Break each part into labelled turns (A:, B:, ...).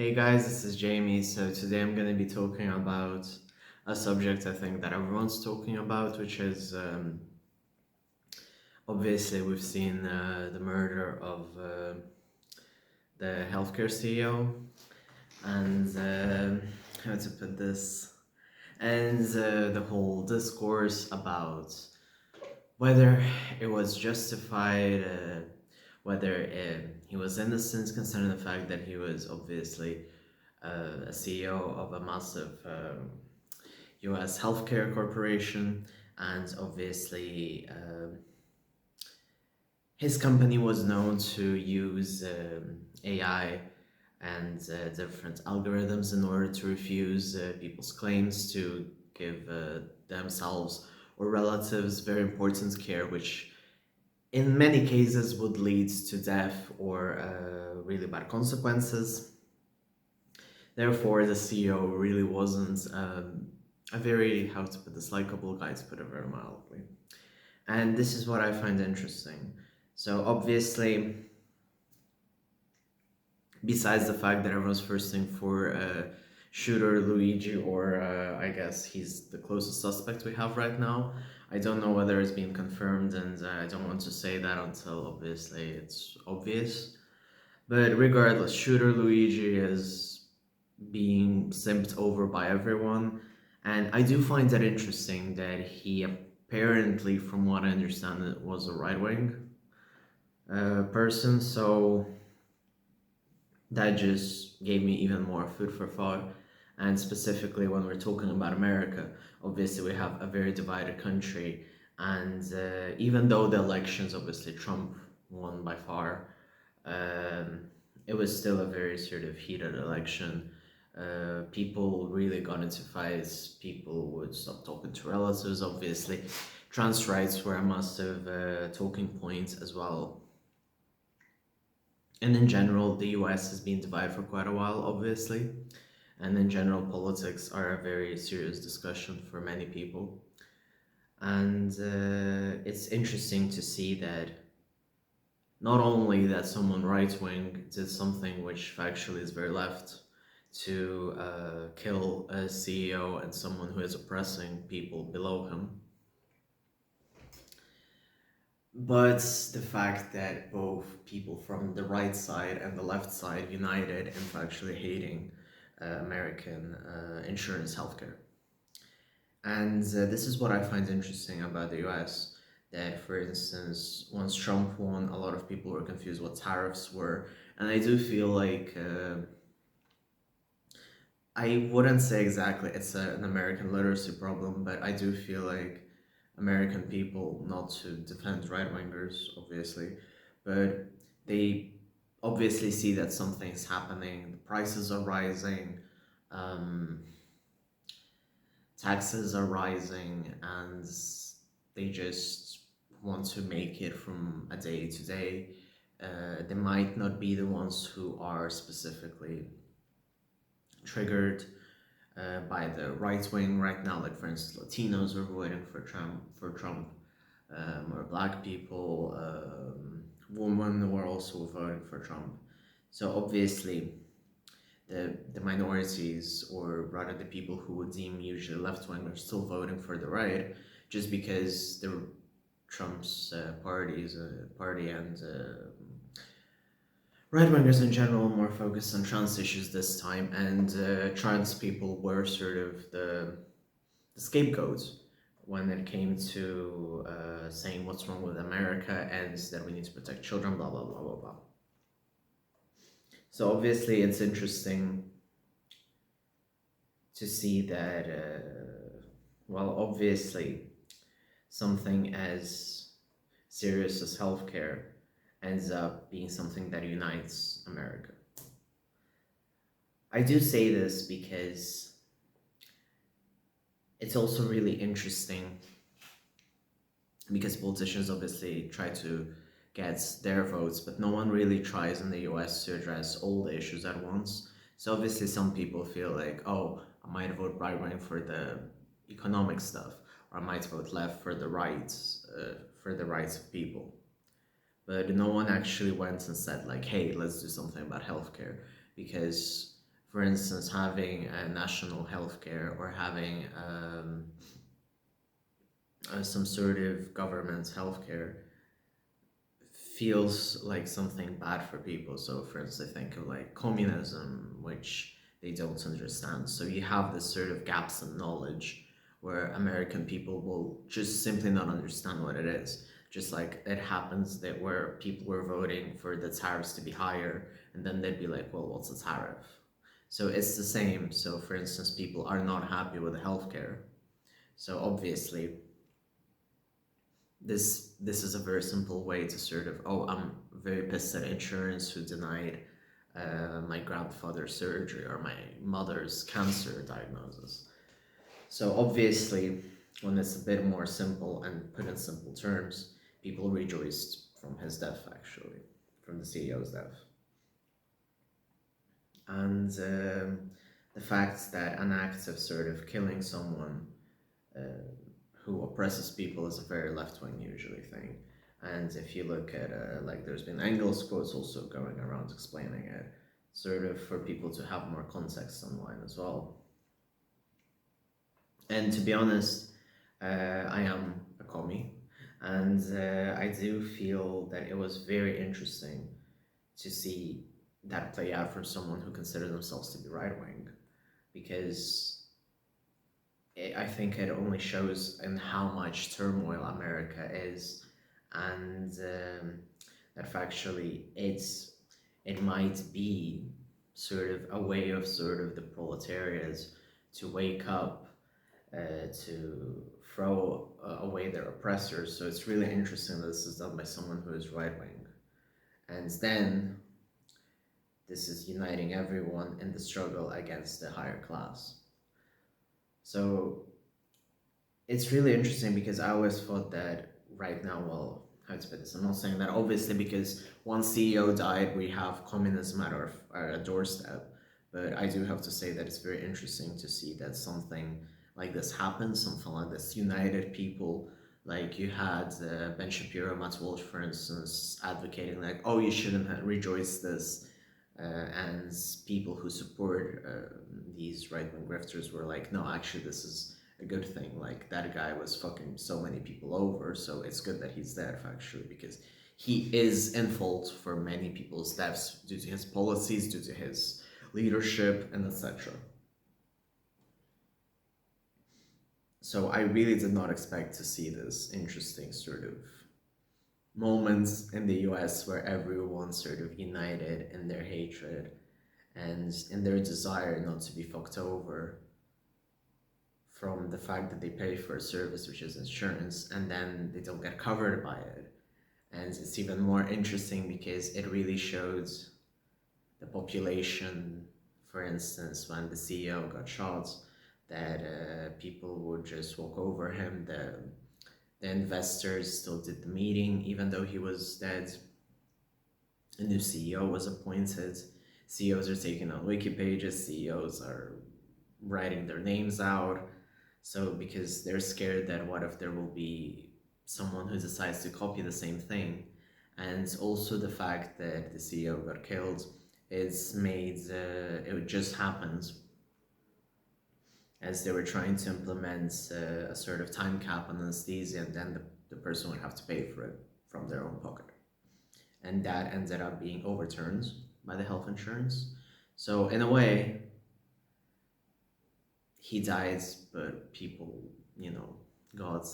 A: Hey guys, this is Jamie. So today I'm going to be talking about a subject I think that everyone's talking about, which is obviously we've seen the murder of the healthcare CEO and how to put this, and the whole discourse about whether it was justified, whether he was innocent, considering the fact that he was obviously a CEO of a massive US healthcare corporation, and obviously his company was known to use AI and different algorithms in order to refuse people's claims to give themselves or relatives very important care, which in many cases would lead to death or really bad consequences. Therefore, the CEO really wasn't a very, how to put this, likable guy, to put it very mildly. And this is what I find interesting. So obviously, besides the fact that everyone's thirsting for shooter Luigi, or I guess he's the closest suspect we have right now. I don't know whether it's been confirmed, and I don't want to say that until obviously it's obvious. But regardless, shooter Luigi is being simped over by everyone, and I do find that interesting that he apparently, from what I understand, it was a right-wing person. So that just gave me even more food for thought. And specifically, when we're talking about America, obviously we have a very divided country. And even though the elections, obviously Trump won by far, um, it was still a very sort of heated election. People really got into fights. People would stop talking to relatives, obviously. Trans rights were a massive talking point as well. And in general, the US has been divided for quite a while, obviously. And in general, politics are a very serious discussion for many people. And it's interesting to see that not only that someone right wing did something which factually is very left to kill a CEO and someone who is oppressing people below him, but the fact that both people from the right side and the left side united in actually hating American insurance healthcare. And this is what I find interesting about the US. That, for instance, once Trump won, a lot of people were confused what tariffs were. And I do feel like I wouldn't say exactly it's an American literacy problem, but I do feel like American people, not to defend right wingers, obviously, but they obviously see that something's happening, the prices are rising, um, taxes are rising, and they just want to make it from a day to day. They might not be the ones who are specifically triggered by the right wing right now. Like, for instance, Latinos are voting for Trump, or Black people, women were also voting for Trump. So obviously, the minorities, or rather the people who would deem usually left wing, are still voting for the right, just because the Trump's party and right wingers in general are more focused on trans issues this time, and trans people were sort of the scapegoats when it came to saying what's wrong with America and that we need to protect children, blah blah blah blah blah. So obviously, it's interesting to see that, well, obviously, something as serious as healthcare ends up being something that unites America. I do say this because it's also really interesting, because politicians obviously try to get their votes, but no one really tries in the US to address all the issues at once. So obviously, some people feel like, oh, I might vote right wing for the economic stuff, or I might vote left for the rights of people. But no one actually went and said like, hey, let's do something about healthcare, because for instance, having a national healthcare or having some sort of government healthcare feels like something bad for people. So, for instance, I think of like communism, which they don't understand. So, you have this sort of gaps in knowledge where American people will just simply not understand what it is. Just like it happens that where people were voting for the tariffs to be higher, and then they'd be like, well, what's a tariff? So, it's the same. So, for instance, people are not happy with the healthcare. So, obviously, this is a very simple way to sort of, oh, I'm very pissed at insurance who denied my grandfather's surgery or my mother's cancer diagnosis. So obviously, when it's a bit more simple and put in simple terms, people rejoiced from his death, actually, from the CEO's death. And the fact that an act of sort of killing someone uh, who oppresses people is a very left-wing usually thing. And if you look at like there's been Engels quotes also going around explaining it, sort of for people to have more context online as well. And to be honest, I am a commie, and I do feel that it was very interesting to see that play out from someone who considered themselves to be right-wing, because I think it only shows in how much turmoil America is, and that factually it might be sort of a way of sort of the proletariat to wake up, to throw away their oppressors. So it's really interesting that this is done by someone who is right wing, and then this is uniting everyone in the struggle against the higher class. So it's really interesting because I always thought that right now, well, how to put this? I'm not saying that obviously because one CEO died, we have communism at our doorstep. But I do have to say that it's very interesting to see that something like this happens, something like this united people. Like you had Ben Shapiro, Matt Walsh, for instance, advocating like, oh, you shouldn't rejoice this. And people who support these right-wing grifters were like, no, actually, this is a good thing. Like that guy was fucking so many people over, so it's good that he's there actually, because he is in fault for many people's deaths due to his policies, due to his leadership, and etc. So I really did not expect to see this interesting sort of moments in the US where everyone sort of united in their hatred and in their desire not to be fucked over from the fact that they pay for a service, which is insurance, and then they don't get covered by it. And it's even more interesting because it really shows the population, for instance, when the CEO got shot, that people would just walk over him. The investors still did the meeting, even though he was dead. A new CEO was appointed. CEOs are taking on wiki pages, CEOs are writing their names out. So because they're scared that what if there will be someone who decides to copy the same thing. And also the fact that the CEO got killed is made, it just happens as they were trying to implement a sort of time cap on anesthesia, and then the person would have to pay for it from their own pocket. And that ended up being overturned by the health insurance. So in a way, he dies, but people, got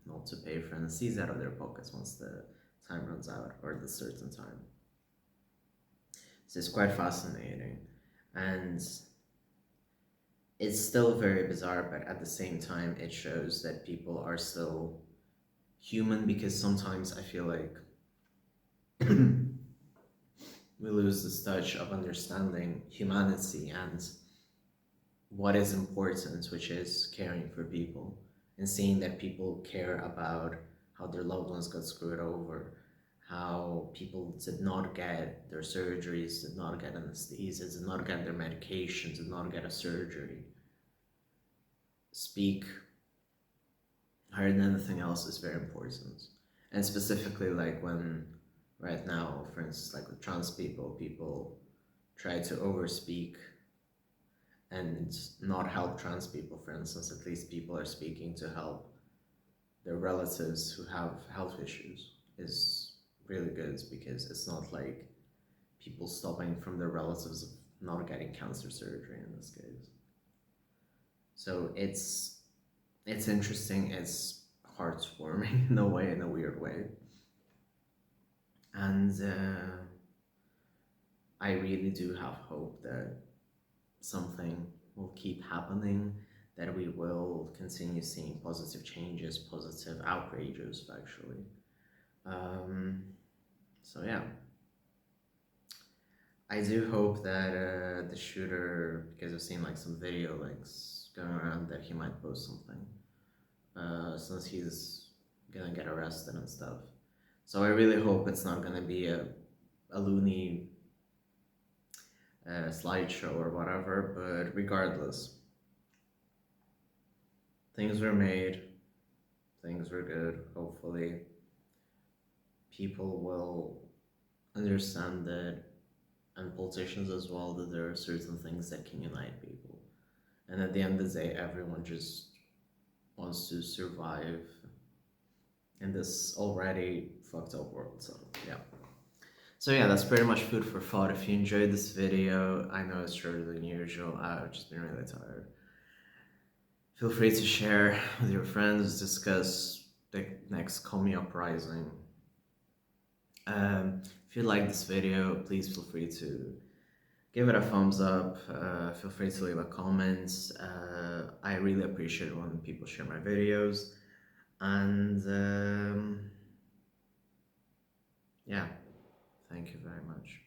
A: not to pay for anesthesia out of their pockets once the time runs out, or the certain time. So it's quite fascinating. And it's still very bizarre, but at the same time, it shows that people are still human, because sometimes I feel like we lose this touch of understanding humanity and what is important, which is caring for people and seeing that people care about how their loved ones got screwed over, how people did not get their surgeries, did not get anesthesia, did not get their medication, did not get a surgery. Speak higher than anything else is very important. And specifically like when right now, for instance, like with trans people try to overspeak and not help trans people, for instance. At least people are speaking to help their relatives who have health issues is really good, because it's not like people stopping from their relatives of not getting cancer surgery in this case. So it's interesting, it's heartwarming in a way, in a weird way. And I really do have hope that something will keep happening, that we will continue seeing positive changes, positive outrages, actually. Um, so yeah, I do hope that the shooter, because I've seen like some video links going around that he might post something, since he's gonna get arrested and stuff. So I really hope it's not gonna be a loony slideshow or whatever, but regardless, things were made, things were good. Hopefully, people will understand that, and politicians as well, that there are certain things that can unite people. And at the end of the day, everyone just wants to survive in this already fucked up world. So, yeah. So yeah, that's pretty much food for thought. If you enjoyed this video, I know it's shorter than usual. I've just been really tired. Feel free to share with your friends, discuss the next Call uprising. If you like this video, please feel free to give it a thumbs up. Feel free to leave a comment. I really appreciate when people share my videos. And yeah, thank you very much.